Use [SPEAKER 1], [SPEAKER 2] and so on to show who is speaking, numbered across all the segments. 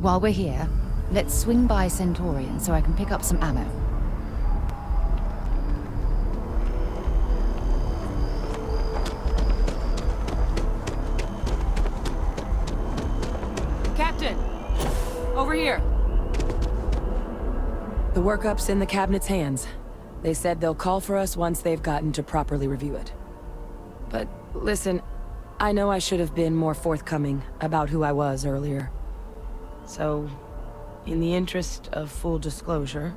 [SPEAKER 1] While we're here, let's swing by Centaurian so I can pick up some ammo.
[SPEAKER 2] Captain! Over here! The workup's in the cabinet's hands. They said they'll call for us once they've gotten to properly review it. But listen, I know I should have been more forthcoming about who I was earlier. So, in the interest of full disclosure,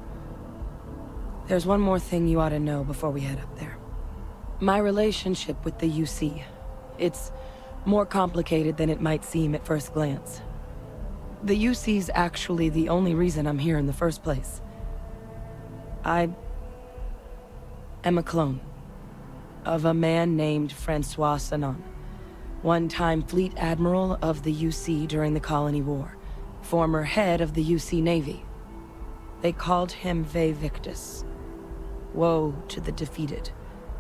[SPEAKER 2] there's one more thing you ought to know before we head up there. My relationship with the UC. It's more complicated than it might seem at first glance. The UC's actually the only reason I'm here in the first place. I am a clone of a man named Francois Sanon, one-time fleet admiral of the UC during the Colony War, former head of the UC Navy. They called him Ve Victus, woe to the defeated,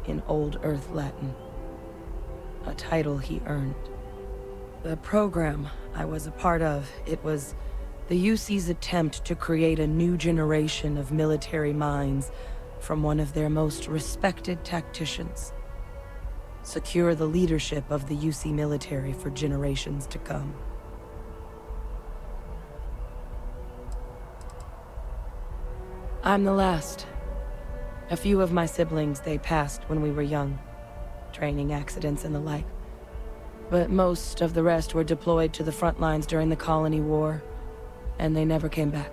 [SPEAKER 2] in Old Earth Latin, a title he earned. The program I was a part of, it was the UC's attempt to create a new generation of military minds from one of their most respected tacticians. Secure the leadership of the UC military for generations to come. I'm the last. A few of my siblings, they passed when we were young. Training accidents and the like. But most of the rest were deployed to the front lines during the Colony War, and they never came back.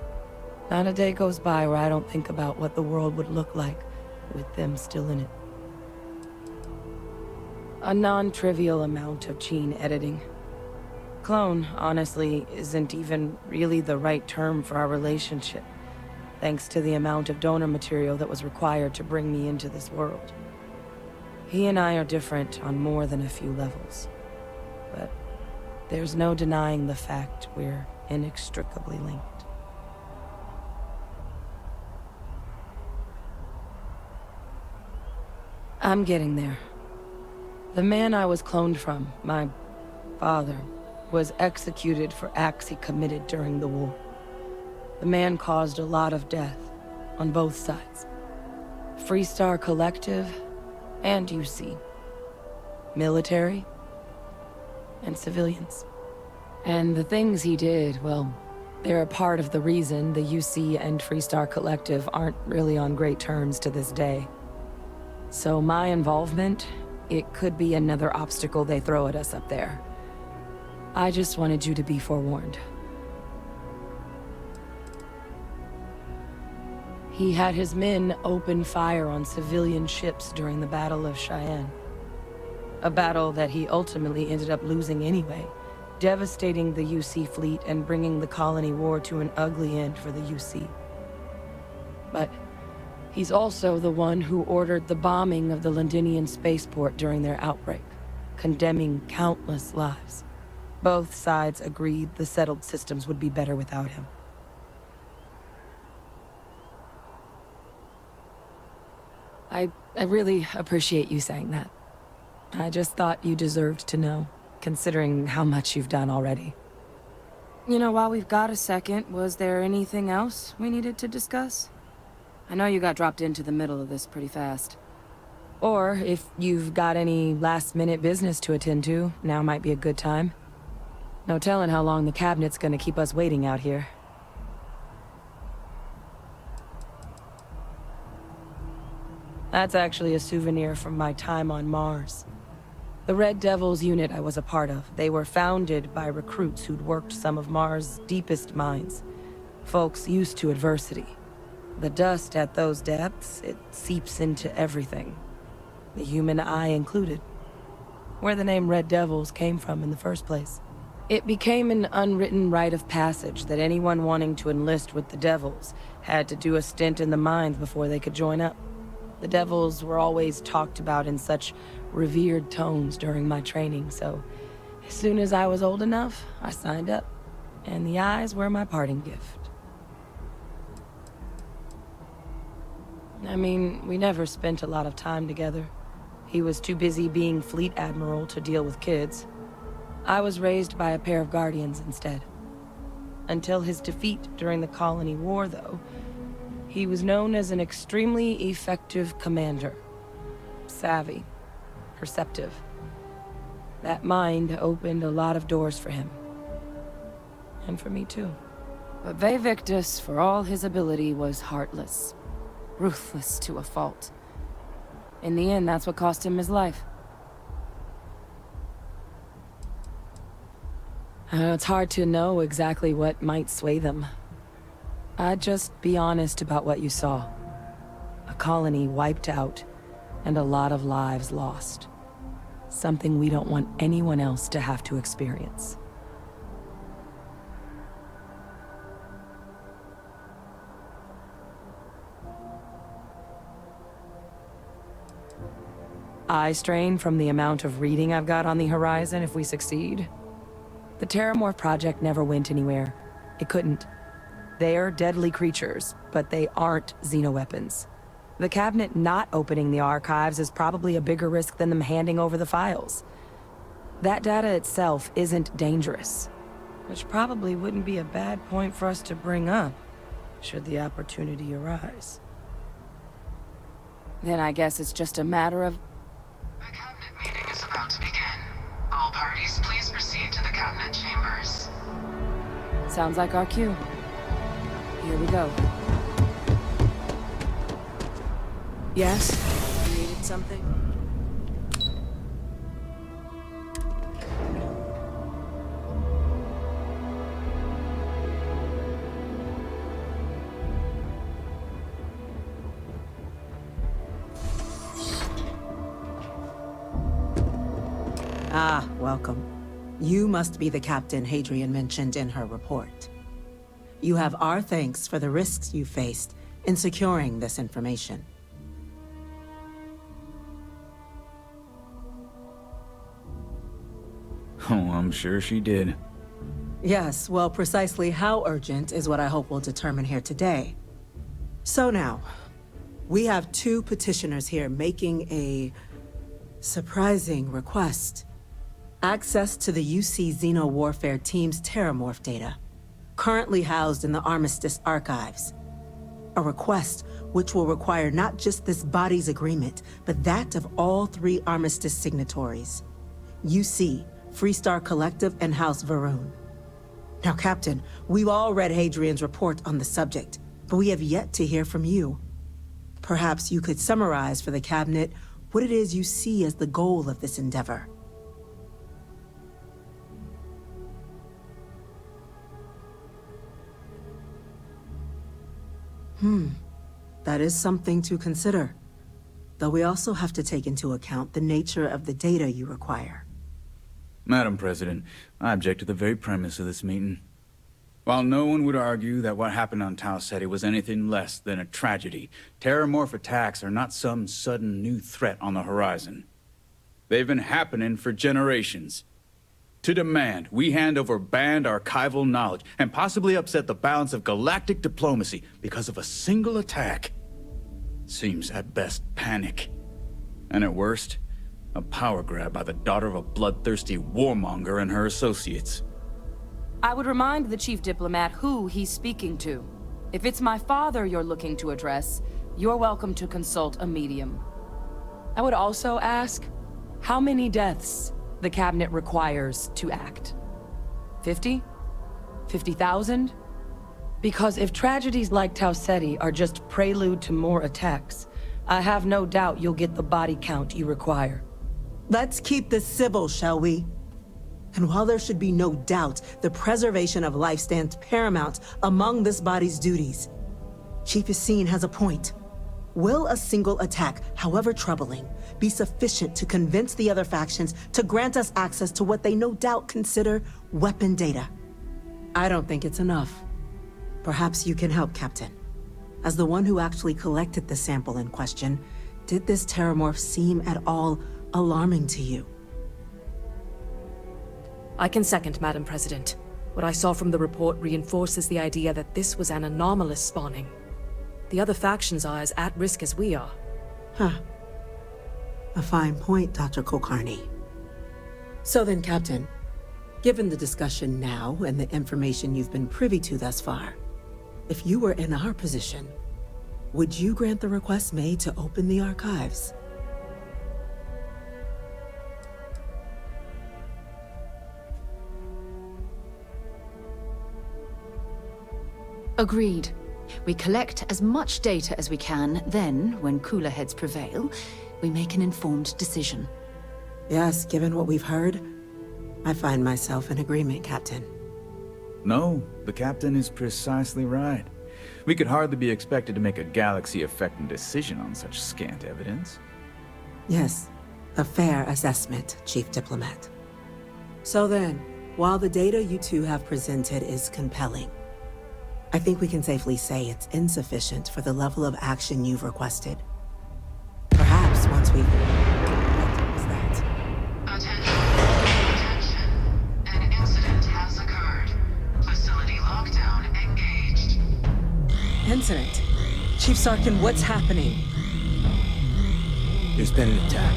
[SPEAKER 2] Not a day goes by where I don't think about what the world would look like with them still in it. A non-trivial amount of gene editing. Clone, honestly, isn't even really the right term for our relationship, thanks to the amount of donor material that was required to bring me into this world. He and I are different on more than a few levels, but there's no denying the fact we're inextricably linked. I'm getting there. The man I was cloned from, my father, was executed for acts he committed during the war. The man caused a lot of death on both sides. Freestar Collective and UC. Military and civilians. And the things he did, well, they're a part of the reason the UC and Freestar Collective aren't really on great terms to this day. So my involvement, it could be another obstacle they throw at us up there. I just wanted you to be forewarned. He had his men open fire on civilian ships during the Battle of Cheyenne. A battle that he ultimately ended up losing anyway, devastating the UC fleet and bringing the Colony War to an ugly end for the UC. But he's also the one who ordered the bombing of the Londinian spaceport during their outbreak, condemning countless lives. Both sides agreed the settled systems would be better without him. I really appreciate you saying that. I just thought you deserved to know, considering how much you've done already. You know, while we've got a second, was there anything else we needed to discuss? I know you got dropped into the middle of this pretty fast. Or, if you've got any last-minute business to attend to, now might be a good time. No telling how long the cabinet's gonna keep us waiting out here. That's actually a souvenir from my time on Mars. The Red Devils unit I was a part of, they were founded by recruits who'd worked some of Mars' deepest mines. Folks used to adversity. The dust at those depths, it seeps into everything. The human eye included. Where the name Red Devils came from in the first place. It became an unwritten rite of passage that anyone wanting to enlist with the Devils had to do a stint in the mines before they could join up. The Devils were always talked about in such revered tones during my training, so as soon as I was old enough, I signed up, and the eyes were my parting gift. I mean, we never spent a lot of time together. He was too busy being fleet admiral to deal with kids. I was raised by a pair of guardians instead. Until his defeat during the Colony War, though, he was known as an extremely effective commander. Savvy, perceptive. That mind opened a lot of doors for him. And for me, too.
[SPEAKER 1] But Victus, for all his ability, was heartless. Ruthless to a fault. In the end, that's what cost him his life.
[SPEAKER 2] It's hard to know exactly what might sway them. I'd just be honest about what you saw. A colony wiped out, and a lot of lives lost. Something we don't want anyone else to have to experience. Eye strain from the amount of reading I've got on the horizon if we succeed. The Terramorph project never went anywhere. It couldn't. They're deadly creatures, but they aren't xenoweapons. The cabinet not opening the archives is probably a bigger risk than them handing over the files. That data itself isn't dangerous, which probably wouldn't be a bad point for us to bring up, should the opportunity arise.
[SPEAKER 1] Then I guess it's just a matter of...
[SPEAKER 3] The cabinet meeting is about to begin. All parties, please proceed to the cabinet chambers.
[SPEAKER 1] Sounds like our cue. Here we go.
[SPEAKER 2] Yes? You needed something?
[SPEAKER 4] Ah, welcome. You must be the captain Hadrian mentioned in her report. You have our thanks for the risks you faced in securing this information.
[SPEAKER 5] Oh, I'm sure she did.
[SPEAKER 4] Yes, well, precisely how urgent is what I hope we'll determine here today. So now, we have two petitioners here making a surprising request. Access to the UC Xeno Warfare Team's Terramorph data, currently housed in the Armistice archives. A request which will require not just this body's agreement, but that of all three Armistice signatories. UC, Freestar Collective, and House Varun. Now, Captain, we've all read Hadrian's report on the subject, but we have yet to hear from you. Perhaps you could summarize for the Cabinet what it is you see as the goal of this endeavor. That is something to consider. Though we also have to take into account the nature of the data you require.
[SPEAKER 5] Madam President, I object to the very premise of this meeting. While no one would argue that what happened on Tau Ceti was anything less than a tragedy, Terramorph attacks are not some sudden new threat on the horizon. They've been happening for generations. To demand we hand over banned archival knowledge and possibly upset the balance of galactic diplomacy because of a single attack seems at best panic. And at worst, a power grab by the daughter of a bloodthirsty warmonger and her associates.
[SPEAKER 1] I would remind the chief diplomat who he's speaking to. If it's my father you're looking to address, you're welcome to consult a medium.
[SPEAKER 2] I would also ask, how many deaths the cabinet requires to act? 50? 50,000? Because if tragedies like Tau Ceti are just prelude to more attacks, I have no doubt you'll get the body count you require.
[SPEAKER 4] Let's keep this civil, shall we? And while there should be no doubt the preservation of life stands paramount among this body's duties, Chief Yassine has a point. Will a single attack, however troubling, be sufficient to convince the other factions to grant us access to what they no doubt consider weapon data? I don't think it's enough. Perhaps you can help, Captain. As the one who actually collected the sample in question, did this Terramorph seem at all alarming to you?
[SPEAKER 6] I can second, Madam President. What I saw from the report reinforces the idea that this was an anomalous spawning. The other factions are as at risk as we are.
[SPEAKER 4] Huh. A fine point, Dr. Kulkarni. So then, Captain, Given the discussion now and the information you've been privy to thus far, if you were in our position, would you grant the request made to open the archives?
[SPEAKER 7] Agreed. We collect as much data as we can, then, when cooler heads prevail, we make an informed decision.
[SPEAKER 4] Yes, given what we've heard, I find myself in agreement, Captain.
[SPEAKER 5] No, the captain is precisely right. We could hardly be expected to make a galaxy-affecting decision on such scant evidence.
[SPEAKER 4] Yes, a fair assessment, Chief Diplomat. So then, while the data you two have presented is compelling, I think we can safely say it's insufficient for the level of action you've requested. Perhaps once we've... What was that?
[SPEAKER 3] Attention. An incident has occurred. Facility lockdown engaged.
[SPEAKER 4] Incident? Chief Sarkin, what's happening?
[SPEAKER 8] There's been an attack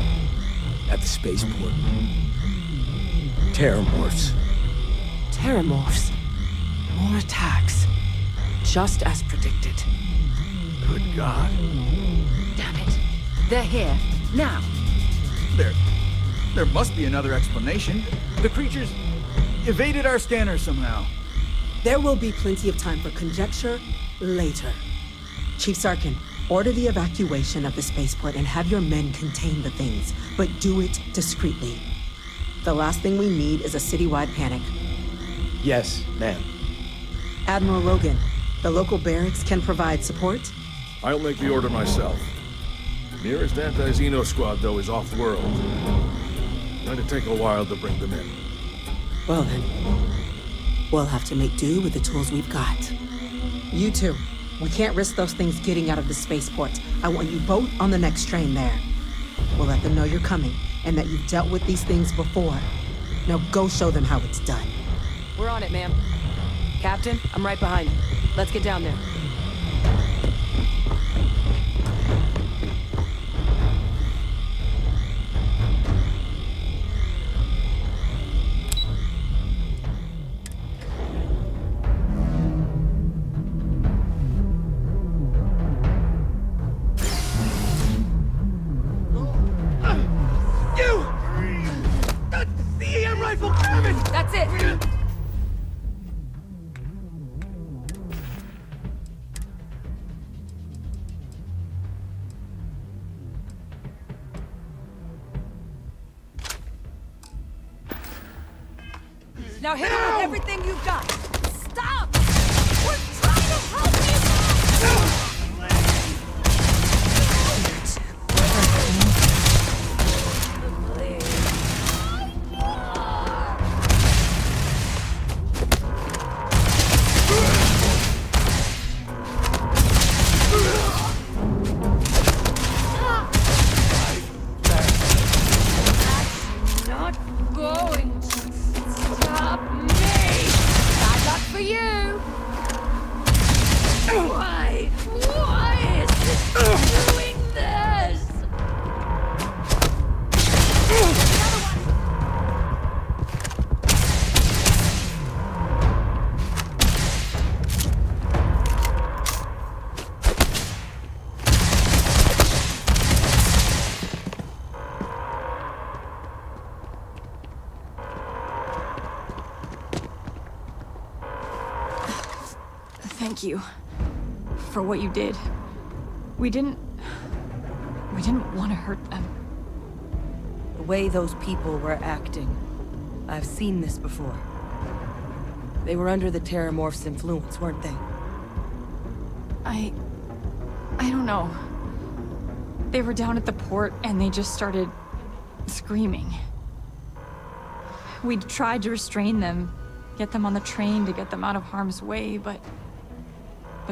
[SPEAKER 8] at the spaceport. Terramorphs.
[SPEAKER 2] Terramorphs. More attacks. Just as predicted.
[SPEAKER 8] Good God.
[SPEAKER 7] Damn it. They're here. Now.
[SPEAKER 5] There must be another explanation. The creatures evaded our scanner somehow.
[SPEAKER 4] There will be plenty of time for conjecture later. Chief Sarkin, order the evacuation of the spaceport and have your men contain the things, but do it discreetly. The last thing we need is a citywide panic.
[SPEAKER 8] Yes, ma'am.
[SPEAKER 4] Admiral Logan, the local barracks can provide support?
[SPEAKER 9] I'll make the order myself. Nearest anti-Xeno squad, though, is off-world. Going to take a while to bring them in.
[SPEAKER 4] Well then, we'll have to make do with the tools we've got. You two, we can't risk those things getting out of the spaceport. I want you both on the next train there. We'll let them know you're coming, and that you've dealt with these things before. Now go show them how it's done.
[SPEAKER 2] We're on it, ma'am. Captain, I'm right behind you. Let's get down there. That's it! Now hit him with everything you've got! Stop! We're trying to help you!
[SPEAKER 10] Thank you for what you did. We didn't want to hurt them.
[SPEAKER 2] The way those people were acting, I've seen this before. They were under the Terramorph's influence, weren't they?
[SPEAKER 10] I don't know. They were down at the port and they just started screaming. We tried to restrain them, get them on the train to get them out of harm's way, but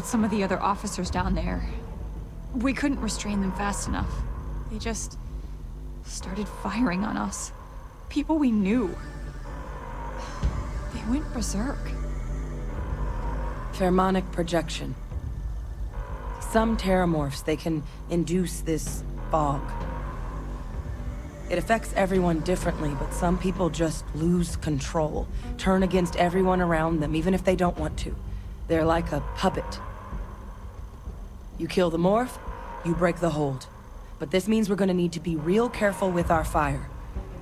[SPEAKER 10] some of the other officers down there, we couldn't restrain them fast enough. They just started firing on us. People we knew. They went berserk.
[SPEAKER 2] Pheromonic projection. Some terramorphs, they can induce this fog. It affects everyone differently, but some people just lose control, turn against everyone around them, even if they don't want to. They're like a puppet. You kill the morph, you break the hold. But this means we're gonna need to be real careful with our fire,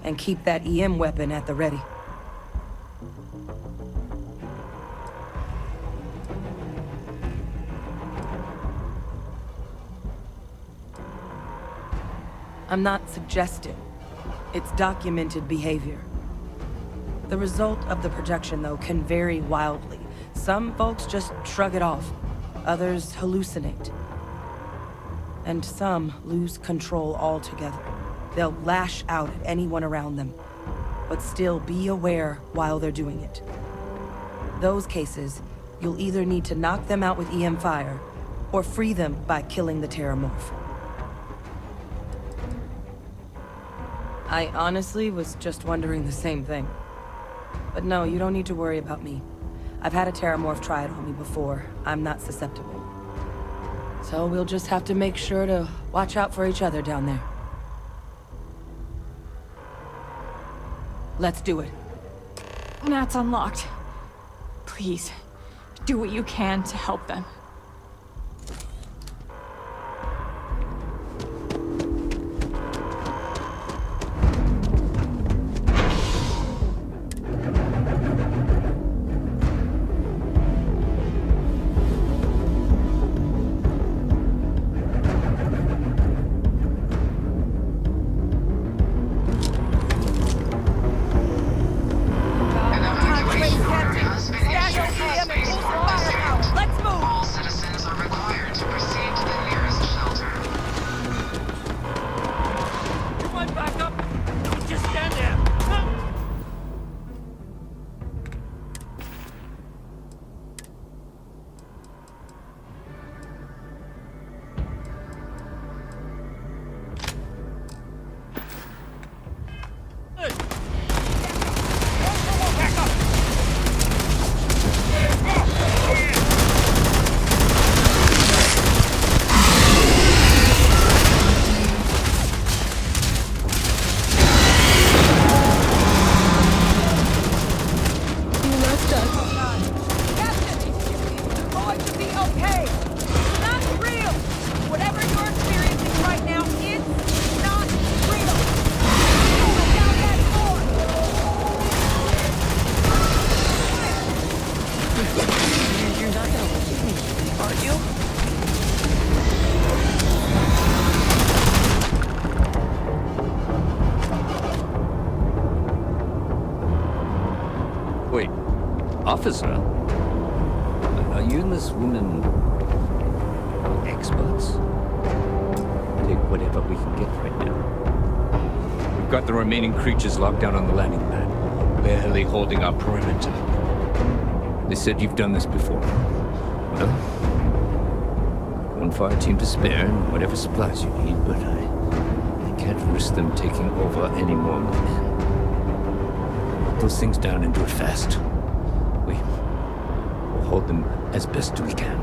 [SPEAKER 2] and keep that EM weapon at the ready. I'm not suggesting. It's documented behavior. The result of the projection, though, can vary wildly. Some folks just shrug it off. Others hallucinate. And some lose control altogether. They'll lash out at anyone around them, but still be aware while they're doing it. Those cases, you'll either need to knock them out with EM fire, or free them by killing the Terramorph. I honestly was just wondering the same thing. But no, you don't need to worry about me. I've had a Terramorph try it on me before. I'm not susceptible. So we'll just have to make sure to watch out for each other down there. Let's do it.
[SPEAKER 10] Nat's unlocked. Please, do what you can to help them.
[SPEAKER 11] Wait, officer? Are you and this woman experts? Take whatever we can get right now. We've got the remaining creatures locked down on the landing pad, barely holding our perimeter. They said you've done this before. Well, one fire team to spare and whatever supplies you need, but I can't risk them taking over any more men. Put those things down and do it fast. We'll hold them as best we can.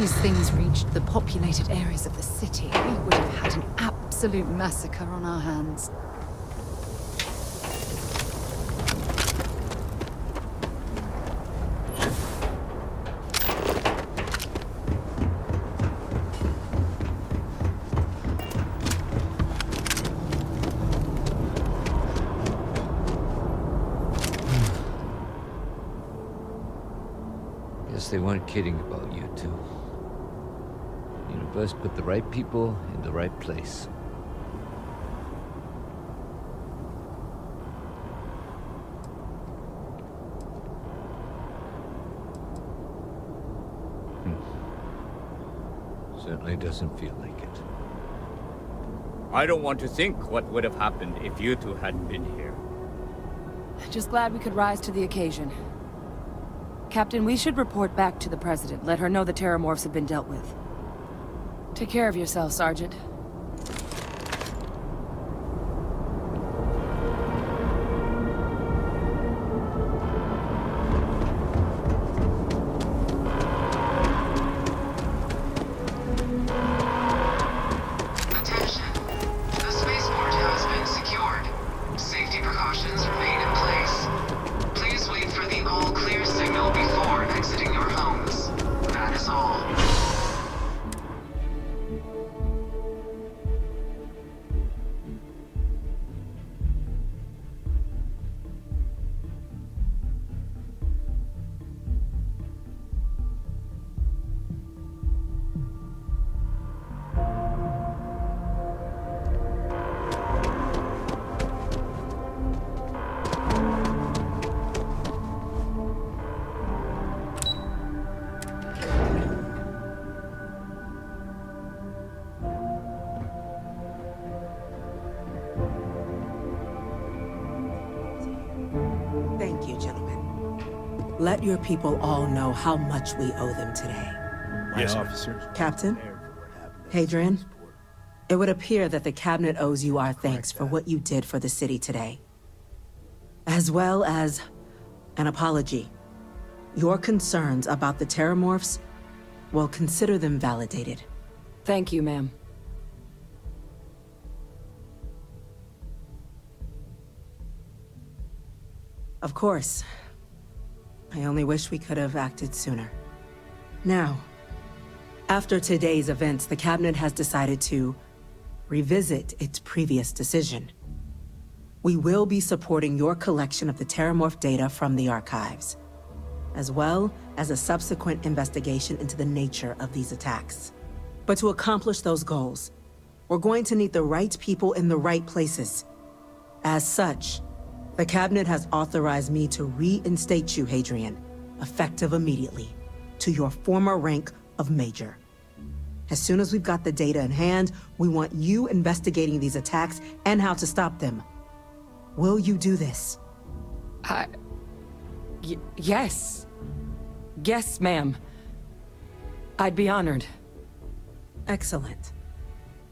[SPEAKER 7] these things reached the populated areas of the city, we would have had an absolute massacre on our hands.
[SPEAKER 11] They weren't kidding about you two. The universe put the right people in the right place. Certainly doesn't feel like it. I don't want to think what would have happened if you two hadn't been here.
[SPEAKER 1] Just glad we could rise to the occasion. Captain, we should report back to the President. Let her know the Terramorphs have been dealt with. Take care of yourself, Sergeant.
[SPEAKER 3] Attention. The spaceport has been secured. Safety precautions remain in place. Please wait for the all-clear signal before exiting your homes. That is all.
[SPEAKER 4] Thank you, gentlemen. Let your people all know how much we owe them today.
[SPEAKER 8] Yes, officers.
[SPEAKER 4] Captain, Hadrian, it would appear that the Cabinet owes you our thanks for what you did for the city today. As well as an apology. Your concerns about the Terramorphs, well, consider them validated.
[SPEAKER 2] Thank you, ma'am.
[SPEAKER 4] Of course. I only wish we could have acted sooner. Now, after today's events, the Cabinet has decided to revisit its previous decision. We will be supporting your collection of the Terramorph data from the archives, as well as a subsequent investigation into the nature of these attacks. But to accomplish those goals, we're going to need the right people in the right places. As such, the Cabinet has authorized me to reinstate you, Hadrian, effective immediately, to your former rank of Major. As soon as we've got the data in hand, we want you investigating these attacks and how to stop them. Will you do this?
[SPEAKER 2] Yes. Yes, ma'am. I'd be honored.
[SPEAKER 4] Excellent.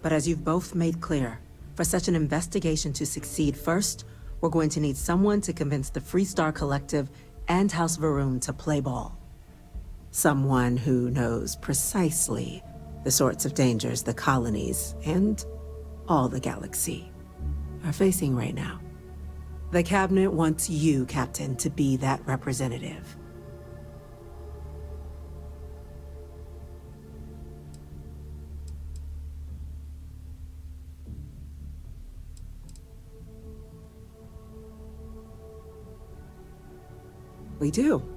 [SPEAKER 4] But as you've both made clear, for such an investigation to succeed first, we're going to need someone to convince the Freestar Collective and House Varun to play ball. Someone who knows precisely the sorts of dangers the colonies and all the galaxy are facing right now. The Cabinet wants you, Captain, to be that representative. We do.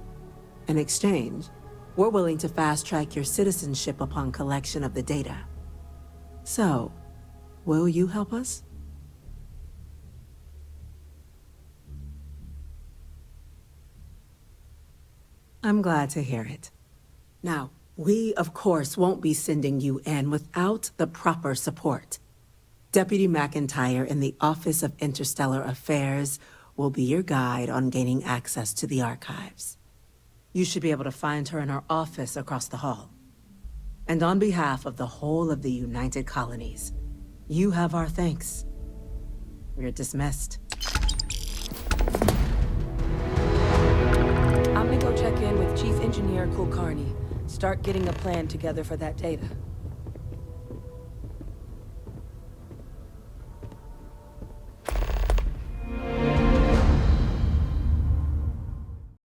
[SPEAKER 4] In exchange, we're willing to fast-track your citizenship upon collection of the data. So, will you help us? I'm glad to hear it. Now, we, of course, won't be sending you in without the proper support. Deputy McIntyre in the Office of Interstellar Affairs will be your guide on gaining access to the archives. You should be able to find her in her office across the hall. And on behalf of the whole of the United Colonies, you have our thanks. We're dismissed.
[SPEAKER 2] I'm gonna go check in with Chief Engineer Kulkarni, Start getting a plan together for that data.